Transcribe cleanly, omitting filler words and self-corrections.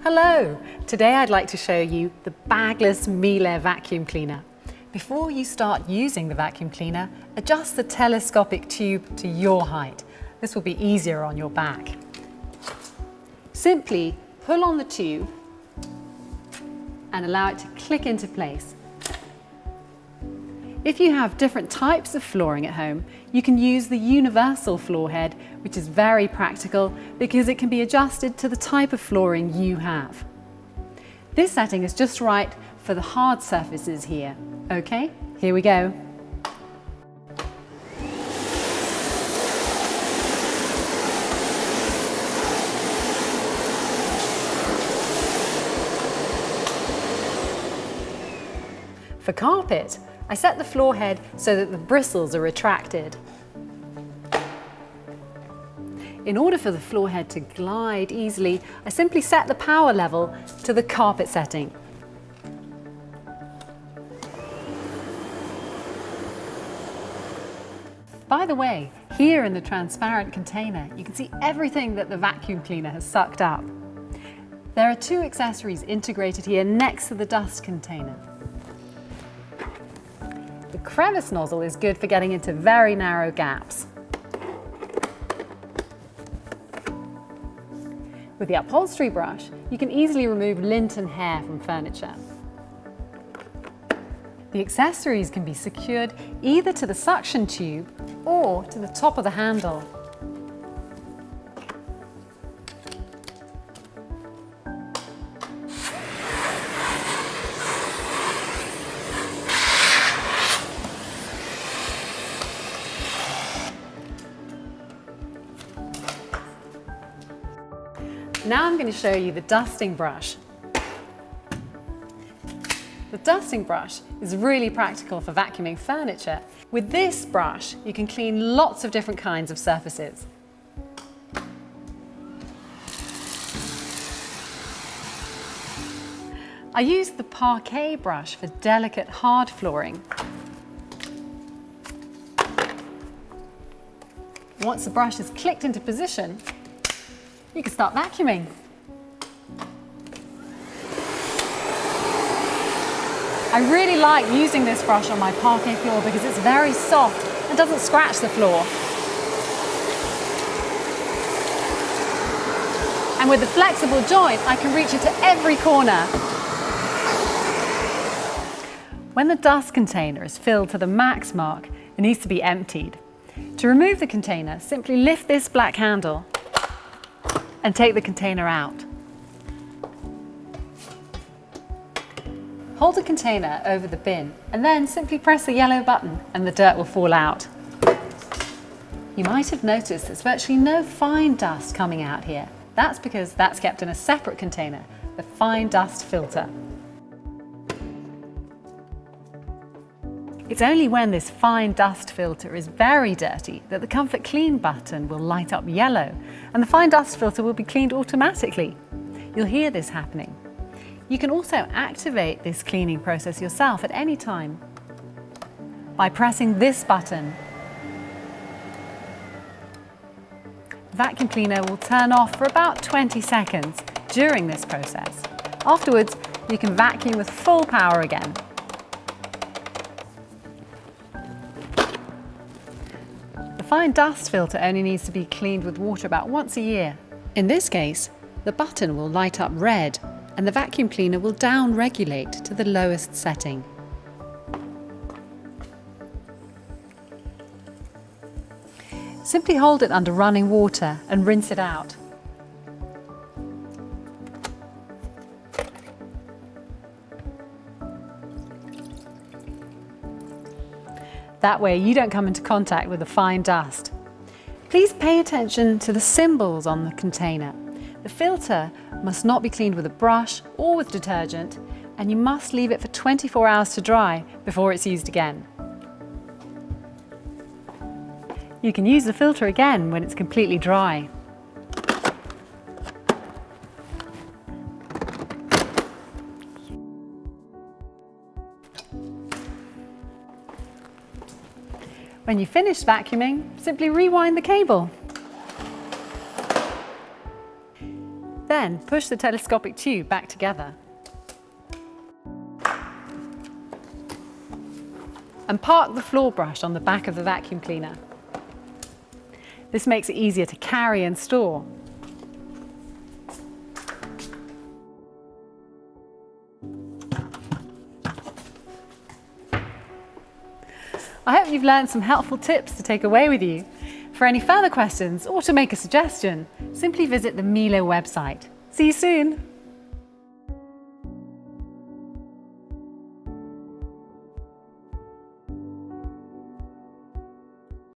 Hello! Today I'd like to show you the Bagless Miele vacuum cleaner. Before you start using the vacuum cleaner, adjust the telescopic tube to your height. This will be easier on your back. Simply pull on the tube and allow it to click into place. If you have different types of flooring at home, you can use the universal floor head, which is very practical because it can be adjusted to the type of flooring you have. This setting is just right for the hard surfaces here. Okay, here we go. For carpet, I set the floor head so that the bristles are retracted. In order for the floor head to glide easily, I simply set the power level to the carpet setting. By the way, here in the transparent container, you can see everything that the vacuum cleaner has sucked up. There are two accessories integrated here next to the dust container. The crevice nozzle is good for getting into very narrow gaps. With the upholstery brush, you can easily remove lint and hair from furniture. The accessories can be secured either to the suction tube or to the top of the handle. Now I'm going to show you the dusting brush. The dusting brush is really practical for vacuuming furniture. With this brush, you can clean lots of different kinds of surfaces. I use the parquet brush for delicate hard flooring. Once the brush is clicked into position, you can start vacuuming. I really like using this brush on my parquet floor because it's very soft and doesn't scratch the floor. And with the flexible joint, I can reach into every corner. When the dust container is filled to the max mark, it needs to be emptied. To remove the container, simply lift this black handle and take the container out. Hold the container over the bin and then simply press the yellow button and the dirt will fall out. You might have noticed there's virtually no fine dust coming out here. That's because that's kept in a separate container, the fine dust filter. It's only when this fine dust filter is very dirty that the Comfort Clean button will light up yellow and the fine dust filter will be cleaned automatically. You'll hear this happening. You can also activate this cleaning process yourself at any time by pressing this button. The vacuum cleaner will turn off for about 20 seconds during this process. Afterwards, you can vacuum with full power again. The fine dust filter only needs to be cleaned with water about once a year. In this case, the button will light up red and the vacuum cleaner will down-regulate to the lowest setting. Simply hold it under running water and rinse it out. That way you don't come into contact with the fine dust. Please pay attention to the symbols on the container. The filter must not be cleaned with a brush or with detergent, and you must leave it for 24 hours to dry before it's used again. You can use the filter again when it's completely dry. When you've finished vacuuming, simply rewind the cable. Then push the telescopic tube back together. And park the floor brush on the back of the vacuum cleaner. This makes it easier to carry and store. I hope you've learned some helpful tips to take away with you. For any further questions or to make a suggestion, simply visit the Miele website. See you soon!